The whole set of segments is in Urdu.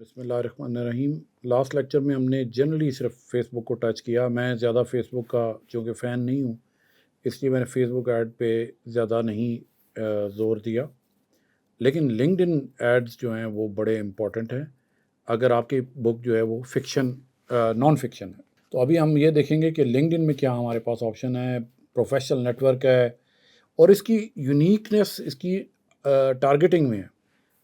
بسم اللہ الرحمن الرحیم۔ لاسٹ لیکچر میں ہم نے جنرلی صرف فیس بک کو ٹچ کیا۔ میں زیادہ فیس بک کا چونکہ فین نہیں ہوں، اس لیے میں نے فیس بک ایڈ پہ زیادہ نہیں زور دیا، لیکن لنکڈ ان ایڈز جو ہیں وہ بڑے امپورٹنٹ ہیں اگر آپ کی بک جو ہے وہ فکشن نان فکشن ہے۔ تو ابھی ہم یہ دیکھیں گے کہ لنکڈ ان میں کیا ہمارے پاس آپشن ہے۔ پروفیشنل نیٹ ورک ہے، اور اس کی یونیکنیس اس کی ٹارگیٹنگ میں ہے،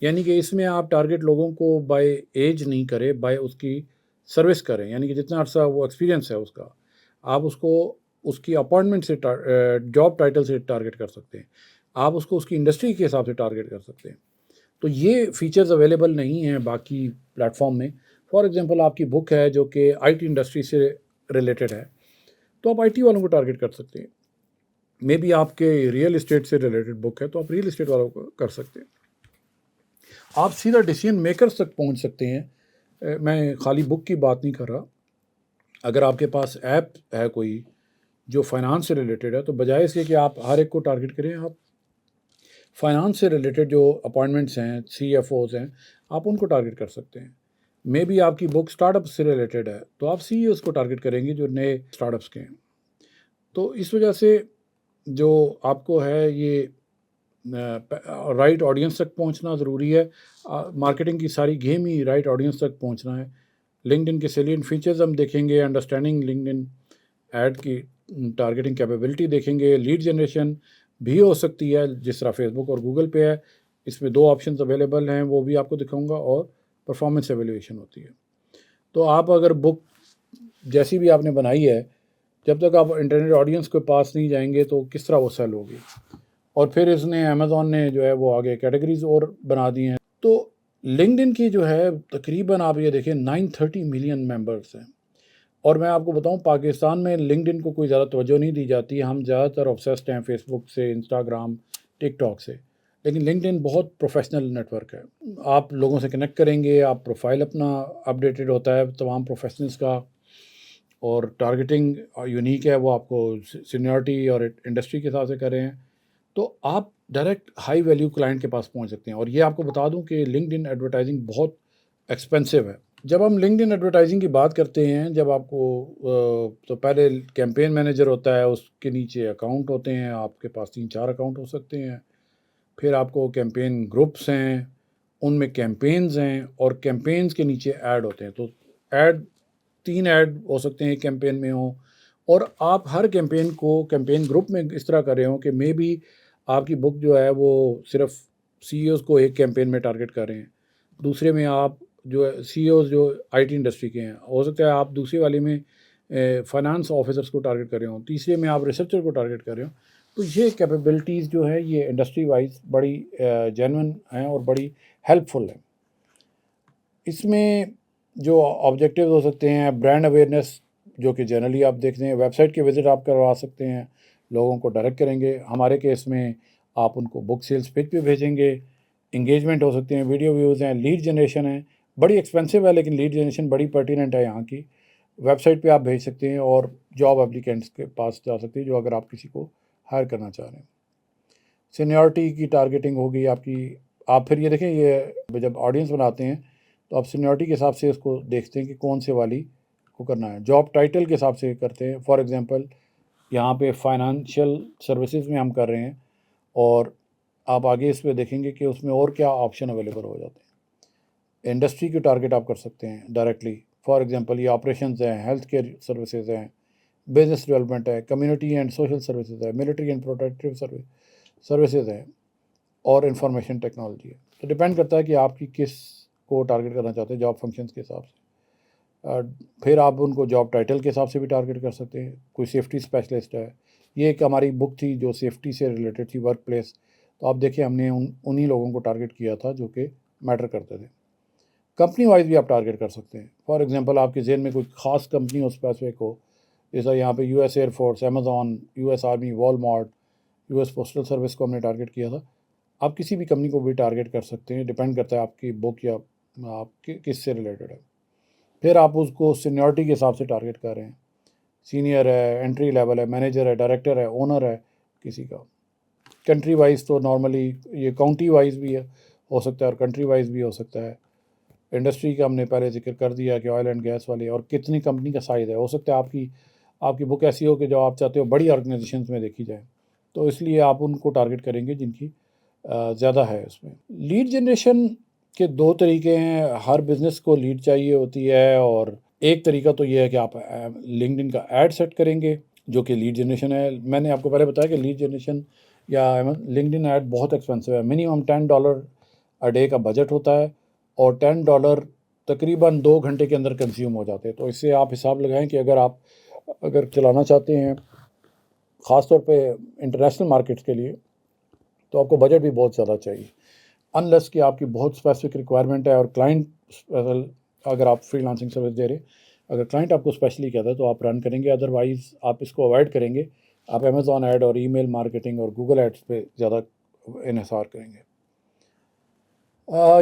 یعنی کہ اس میں آپ ٹارگیٹ لوگوں کو بائی ایج نہیں کرے، بائی اس کی سروس کریں، یعنی کہ جتنا عرصہ وہ ایکسپیرینس ہے اس کا، آپ اس کو اس کی اپوائنٹمنٹ سے جاب ٹائٹل سے ٹارگیٹ کر سکتے ہیں، آپ اس کو اس کی انڈسٹری کے حساب سے ٹارگیٹ کر سکتے ہیں۔ تو یہ فیچرز اویلیبل نہیں ہیں باقی پلیٹ فارم میں۔ فار ایگزامپل آپ کی بک ہے جو کہ آئی ٹی انڈسٹری سے ریلیٹڈ ہے، تو آپ آئی ٹی والوں کو ٹارگیٹ کر سکتے ہیں۔ مے بی آپ کے ریئل اسٹیٹ سے ریلیٹڈ بک ہے تو آپ ریئل اسٹیٹ والوں کو کر سکتے ہیں۔ آپ سیدھا ڈیسیژن میکرز تک پہنچ سکتے ہیں۔ میں خالی بک کی بات نہیں کر رہا، اگر آپ کے پاس ایپ ہے کوئی جو فائنانس سے ریلیٹڈ ہے، تو بجائے اس کے کہ آپ ہر ایک کو ٹارگیٹ کریں، آپ فائنانس سے ریلیٹڈ جو اپوائنٹمنٹس ہیں، سی ایف اوز ہیں، آپ ان کو ٹارگیٹ کر سکتے ہیں۔ مے بی آپ کی بک اسٹارٹ اپ سے ریلیٹڈ ہے تو آپ سی ایوز کو ٹارگیٹ کریں گے جو نئے اسٹارٹ اپس کے ہیں۔ تو اس وجہ سے جو آپ کو ہے یہ رائٹ آڈینس تک پہنچنا ضروری ہے۔ مارکیٹنگ کی ساری گیم ہی رائٹ آڈینس تک پہنچنا ہے۔ لنکڈ ان کے سیلینٹ فیچرز ہم دیکھیں گے، انڈرسٹینڈنگ لنکڈ ان ایڈ کی ٹارگیٹنگ کیپیبلٹی دیکھیں گے، لیڈ جنریشن بھی ہو سکتی ہے جس طرح فیس بک اور گوگل پہ ہے، اس میں 2 آپشنز اویلیبل ہیں، وہ بھی آپ کو دکھاؤں گا، اور پرفارمنس ایویلیویشن ہوتی ہے۔ تو آپ اگر بک جیسی بھی آپ نے بنائی ہے، جب تک آپ انٹرنیٹ آڈینس کے پاس نہیں جائیں گے تو کس طرح وہ سیل ہوگی؟ اور پھر اس نے امیزون نے جو ہے وہ آگے کیٹیگریز اور بنا دی ہیں۔ تو لنکڈ ان کی جو ہے تقریباً آپ یہ دیکھیں 930 ملین ممبرس ہیں، اور میں آپ کو بتاؤں پاکستان میں لنکڈ ان کو کوئی زیادہ توجہ نہیں دی جاتی۔ ہم زیادہ تر obsessed ہیں فیس بک سے، انسٹاگرام، ٹک ٹاک سے، لیکن لنکڈ ان بہت پروفیشنل نیٹ ورک ہے۔ آپ لوگوں سے کنیکٹ کریں گے، آپ پروفائل اپنا اپڈیٹڈ ہوتا ہے تمام پروفیشنلز کا، اور ٹارگیٹنگ یونیک ہے، وہ آپ کو سینیورٹی اور انڈسٹری کے حساب سے کر رہے ہیں، تو آپ ڈائریکٹ ہائی ویلیو کلائنٹ کے پاس پہنچ سکتے ہیں۔ اور یہ آپ کو بتا دوں کہ لنکڈ ان ایڈورٹائزنگ بہت ایکسپینسو ہے۔ جب ہم لنکڈ ان ایڈورٹائزنگ کی بات کرتے ہیں، جب آپ کو تو پہلے کیمپین مینیجر ہوتا ہے، اس کے نیچے اکاؤنٹ ہوتے ہیں، آپ کے پاس 3-4 اکاؤنٹ ہو سکتے ہیں، پھر آپ کو کیمپین گروپس ہیں، ان میں کیمپینز ہیں، اور کیمپینز کے نیچے ایڈ ہوتے ہیں۔ تو ایڈ 3 ایڈ ہو سکتے ہیں کیمپین میں ہوں، اور آپ ہر کیمپین کو کیمپین گروپ میں اس طرح کر رہے ہوں کہ مے بی آپ کی بک جو ہے وہ صرف سی ایوز کو ایک کیمپین میں ٹارگیٹ کر رہے ہیں، دوسرے میں آپ جو سی ایوز جو آئی ٹی انڈسٹری کے ہیں، ہو سکتا ہے آپ دوسرے والے میں فائنانس آفیسرس کو ٹارگیٹ کر رہے ہوں، تیسرے میں آپ ریسرچر کو ٹارگیٹ کر رہے ہوں۔ تو یہ کیپیبلٹیز جو ہے یہ انڈسٹری وائز بڑی جینون ہیں اور بڑی ہیلپ فل ہیں۔ اس میں جو آبجیکٹیو ہو سکتے ہیں، برانڈ اویئرنیس، جو کہ جنرلی آپ دیکھتے ہیں، ویب سائٹ کے وزٹ آپ کروا سکتے ہیں، لوگوں کو ڈائریکٹ کریں گے۔ ہمارے کیس میں آپ ان کو بک سیلز پیج پہ بھیجیں گے، انگیجمنٹ ہو سکتے ہیں، ویڈیو ویوز ہیں، لیڈ جنریشن ہے، بڑی ایکسپینسو ہے لیکن لیڈ جنریشن بڑی پرٹیننٹ ہے یہاں کی۔ ویب سائٹ پہ آپ بھیج سکتے ہیں اور جاب اپلیکینٹس کے پاس جا سکتے ہیں جو اگر آپ کسی کو ہائر کرنا چاہ رہے ہیں۔ سینیورٹی کی ٹارگیٹنگ ہوگی آپ کی۔ آپ پھر یہ دیکھیں، یہ جب آڈینس بناتے ہیں تو آپ سینیورٹی کے حساب سے اس کو دیکھتے ہیں کہ کون سے والی کو کرنا ہے، جاب ٹائٹل کے حساب سے کرتے ہیں۔ فار ایگزامپل یہاں پہ فائنانشیل سروسز میں ہم کر رہے ہیں، اور آپ آگے اس پہ دیکھیں گے کہ اس میں اور کیا آپشن اویلیبل ہو جاتے ہیں۔ انڈسٹری کی ٹارگیٹ آپ کر سکتے ہیں ڈائریکٹلی، فار ایگزامپل یہ آپریشنز ہیں، ہیلتھ کیئر سروسز ہیں، بزنس ڈیولپمنٹ ہے، کمیونٹی اینڈ سوشل سروسز ہے، ملٹری اینڈ پروٹیکٹیو سروسز ہیں، اور انفارمیشن ٹیکنالوجی ہے۔ تو ڈپینڈ کرتا ہے کہ آپ کی کس کو ٹارگیٹ کرنا چاہتے ہیں جاب فنکشنز کے حساب سے۔ پھر آپ ان کو جاب ٹائٹل کے حساب سے بھی ٹارگیٹ کر سکتے ہیں۔ کوئی سیفٹی اسپیشلسٹ ہے، یہ ایک ہماری بک تھی جو سیفٹی سے ریلیٹڈ تھی، ورک پلیس، تو آپ دیکھیں ہم نے انہی لوگوں کو ٹارگیٹ کیا تھا جو کہ میٹر کرتے تھے۔ کمپنی وائز بھی آپ ٹارگیٹ کر سکتے ہیں۔ فار ایگزامپل آپ کے ذہن میں کوئی خاص کمپنی ہو، اسپیسیفک ہو، جیسا یہاں پہ US air force, Amazon, US army, Walmart, US postal service کو ہم نے ٹارگیٹ کیا تھا۔ آپ کسی بھی کمپنی کو بھی ٹارگیٹ کر سکتے ہیں، ڈپینڈ کرتا ہے آپ کی بک یا آپ کس سے ریلیٹڈ ہے۔ پھر آپ اس کو سینیورٹی کے حساب سے ٹارگیٹ کر رہے ہیں، سینئر ہے، انٹری لیول ہے، مینیجر ہے، ڈائریکٹر ہے، اونر ہے کسی کا۔ کنٹری وائز تو نارملی یہ کاؤنٹی وائز بھی ہے ہو سکتا ہے اور کنٹری وائز بھی ہو سکتا ہے۔ انڈسٹری کا ہم نے پہلے ذکر کر دیا کہ آئل اینڈ گیس والے، اور کتنی کمپنی کا سائز ہے. ہو سکتا ہے آپ کی بک ایسی ہو کہ جو آپ چاہتے ہو بڑی آرگنائزیشنز میں دیکھی جائے، تو اس لیے آپ ان کو ٹارگٹ کریں گے جن کی زیادہ ہے. اس میں لیڈ جنریشن کے دو طریقے ہیں. ہر بزنس کو لیڈ چاہیے ہوتی ہے، اور ایک طریقہ تو یہ ہے کہ آپ لنکڈ ان کا ایڈ سیٹ کریں گے جو کہ لیڈ جنریشن ہے. میں نے آپ کو پہلے بتایا کہ لیڈ جنریشن یا لنکڈ ان ایڈ بہت ایکسپینسو ہے. منیمم $10 اے ڈے کا بجٹ ہوتا ہے، اور $10 تقریباً 2 گھنٹے کے اندر کنزیوم ہو جاتے ہیں. تو اس سے آپ حساب لگائیں کہ اگر چلانا چاہتے ہیں خاص طور پہ انٹرنیشنل مارکیٹس کے لیے، تو آپ کو بجٹ بھی بہت زیادہ چاہیے. انلیس کہ آپ کی بہت اسپیسیفک ریکوائرمنٹ ہے اور کلائنٹ، اگر آپ فری لانسنگ سروس دے رہے، اگر کلائنٹ آپ کو اسپیشلی کہتا ہے تو آپ رن کریں گے. ادروائز آپ اس کو اوائڈ کریں گے. آپ امیزون ایڈ اور ای میل مارکیٹنگ اور گوگل ایڈس پہ زیادہ انحصار کریں گے.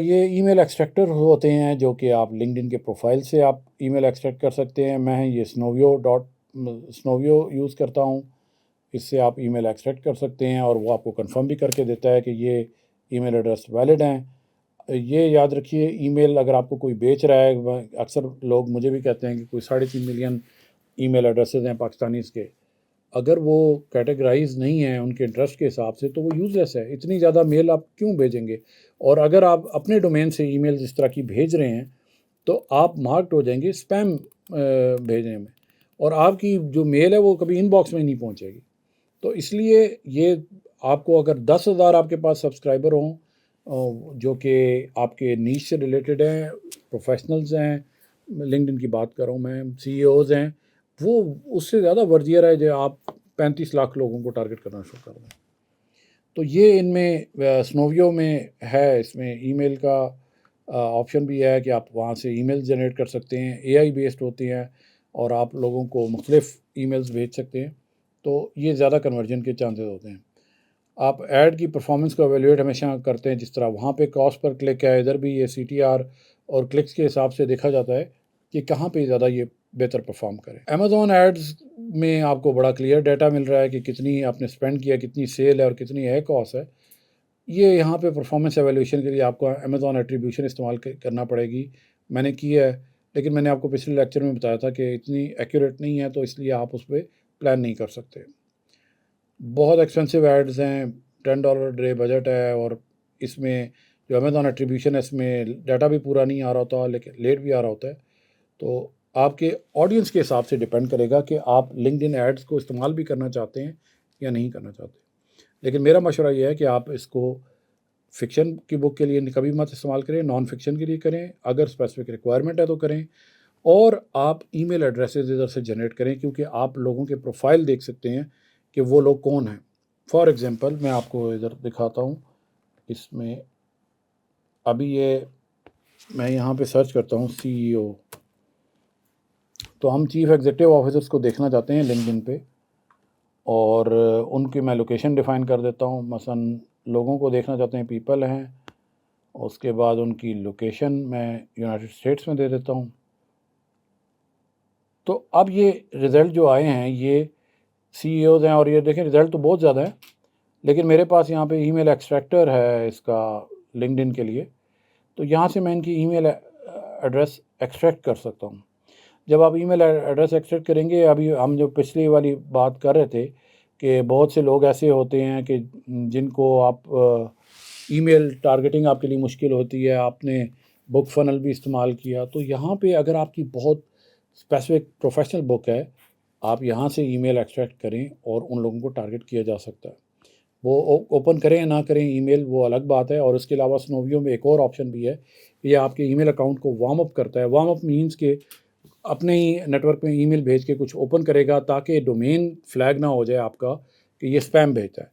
یہ ای میل ایکسٹریکٹر ہوتے ہیں جو کہ آپ لنکڈ ان کے پروفائل سے آپ ای میل ایکسٹریکٹ کر سکتے ہیں. میں یہ سنوویو یوز کرتا ہوں. اس سے آپ ای میل ایکسٹریکٹ کر سکتے ہیں، اور وہ آپ کو کنفرم بھی کر کے دیتا ہے کہ یہ ای میل ایڈریس ویلڈ ہیں. یہ یاد رکھیے، ای میل اگر آپ کو کوئی بیچ رہا ہے، اکثر لوگ مجھے بھی کہتے ہیں کہ کوئی 3.5 ملین ای میل ایڈریسز ہیں پاکستانیز کے، اگر وہ کیٹیگرائز نہیں ہیں ان کے انٹرسٹ کے حساب سے تو وہ یوز لیس ہے. اتنی زیادہ میل آپ کیوں بھیجیں گے؟ اور اگر آپ اپنے ڈومین سے ای میل اس طرح کی بھیج رہے ہیں تو آپ مارکڈ ہو جائیں گے اسپیم بھیجنے میں، اور آپ کی جو میل ہے وہ کبھی ان باکس میں نہیں پہنچے گی. تو اس لیے یہ آپ کو اگر 10,000 آپ کے پاس سبسکرائبر ہوں جو کہ آپ کے نیش سے ریلیٹڈ ہیں، پروفیشنلز ہیں، لنکڈ ان کی بات کر رہا ہوں میں، سی ای اوز ہیں، وہ اس سے زیادہ ورجیئر ہے جو آپ 35 لاکھ لوگوں کو ٹارگٹ کرنا شروع کر دیں. تو یہ ان میں سنوویو میں ہے. اس میں ای میل کا آپشن بھی ہے کہ آپ وہاں سے ای میل جنریٹ کر سکتے ہیں. اے آئی بیسڈ ہوتی ہیں اور آپ لوگوں کو مختلف ای میلز بھیج سکتے ہیں. تو یہ زیادہ کنورجن کے چانسز ہوتے ہیں. آپ ایڈ کی پرفارمنس کو ایویلیویٹ ہمیشہ کرتے ہیں، جس طرح وہاں پہ کاسٹ پر کلک ہے، ادھر بھی یہ CTR اور کلکس کے حساب سے دیکھا جاتا ہے کہ کہاں پہ زیادہ یہ بہتر پرفارم کرے. امیزون ایڈز میں آپ کو بڑا کلیئر ڈیٹا مل رہا ہے کہ کتنی آپ نے اسپینڈ کیا، کتنی سیل ہے اور کتنی ہے کاسٹ ہے. یہ یہاں پہ پرفارمنس ایویلیویشن کے لیے آپ کو امیزون ایٹریبیوشن استعمال کرنا پڑے گی. میں نے کی ہے، لیکن میں نے آپ کو پچھلے لیکچر میں بتایا تھا کہ اتنی ایکوریٹ نہیں ہے، تو اس لیے آپ اس پہ پلان نہیں کر سکتے. بہت ایکسپینسو ایڈز ہیں، $10 ڈے بجٹ ہے، اور اس میں جو امیزون ایٹریبیوشن ہے اس میں ڈیٹا بھی پورا نہیں آ رہا ہوتا، لیکن لیٹ بھی آ رہا ہوتا ہے. تو آپ کے آڈینس کے حساب سے ڈپینڈ کرے گا کہ آپ لنکڈ ان ایڈز کو استعمال بھی کرنا چاہتے ہیں یا نہیں کرنا چاہتے. لیکن میرا مشورہ یہ ہے کہ آپ اس کو فکشن کی بک کے لیے کبھی مت استعمال کریں، نان فکشن کے لیے کریں. اگر اسپیسیفک ریکوائرمنٹ ہے تو کریں، اور آپ ای میل ایڈریسز ادھر سے جنریٹ کریں، کیونکہ آپ لوگوں کے پروفائل دیکھ سکتے ہیں کہ وہ لوگ کون ہیں. فار ایگزامپل میں آپ کو ادھر دکھاتا ہوں. اس میں ابھی میں یہاں پہ سرچ کرتا ہوں CEO، تو ہم چیف ایگزیکٹو آفیسرس کو دیکھنا چاہتے ہیں لنکڈ ان پہ، اور ان کی میں لوکیشن ڈیفائن کر دیتا ہوں. مثلا لوگوں کو دیکھنا چاہتے ہیں، پیپل ہیں، اس کے بعد ان کی لوکیشن میں یونائٹڈ اسٹیٹس میں دے دیتا ہوں. تو اب یہ رزلٹ جو آئے ہیں یہ CEOs ہیں، اور یہ دیکھیں رزلٹ تو بہت زیادہ ہے، لیکن میرے پاس یہاں پہ ای میل ایکسٹریکٹر ہے اس کا لنکڈ ان کے لیے. تو یہاں سے میں ان کی ای میل ایڈریس ایکسٹریکٹ کر سکتا ہوں. جب آپ ای میل ایڈریس ایکسٹریکٹ کریں گے، ابھی ہم جو پچھلی والی بات کر رہے تھے کہ بہت سے لوگ ایسے ہوتے ہیں کہ جن کو آپ ای میل ٹارگیٹنگ آپ کے لیے مشکل ہوتی ہے. آپ نے بک فنل بھی استعمال کیا، تو یہاں پہ اگر آپ کی بہت اسپیسیفک پروفیشنل بک ہے، آپ یہاں سے ای میل ایکسٹریکٹ کریں اور ان لوگوں کو ٹارگیٹ کیا جا سکتا ہے. وہ اوپن کریں یا نہ کریں ای میل وہ الگ بات ہے. اور اس کے علاوہ سنوویو میں ایک اور آپشن بھی ہے، یہ آپ کے ای میل اکاؤنٹ کو وارم اپ کرتا ہے. وارم اپ مینس کہ اپنے ہی نیٹ ورک میں ای میل بھیج کے کچھ اوپن کرے گا تاکہ ڈومین فلیگ نہ ہو جائے آپ کا کہ یہ اسپیم بھیجتا ہے.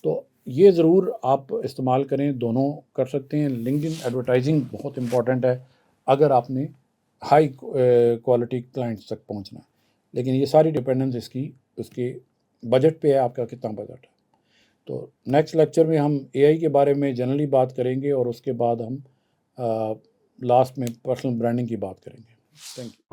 تو یہ ضرور آپ استعمال کریں، دونوں کر سکتے ہیں. لنکڈ ان ایڈورٹائزنگ بہت امپورٹنٹ ہے اگر آپ نے ہائی کوالٹی کلائنٹس تک پہنچنا ہے، لیکن یہ ساری ڈپینڈنس اس کے بجٹ پہ ہے، آپ کا کتنا بجٹ ہے. تو نیکسٹ لیکچر میں ہم AI کے بارے میں جنرلی بات کریں گے، اور اس کے بعد ہم لاسٹ میں پرسنل برانڈنگ کی بات کریں گے. Thank you.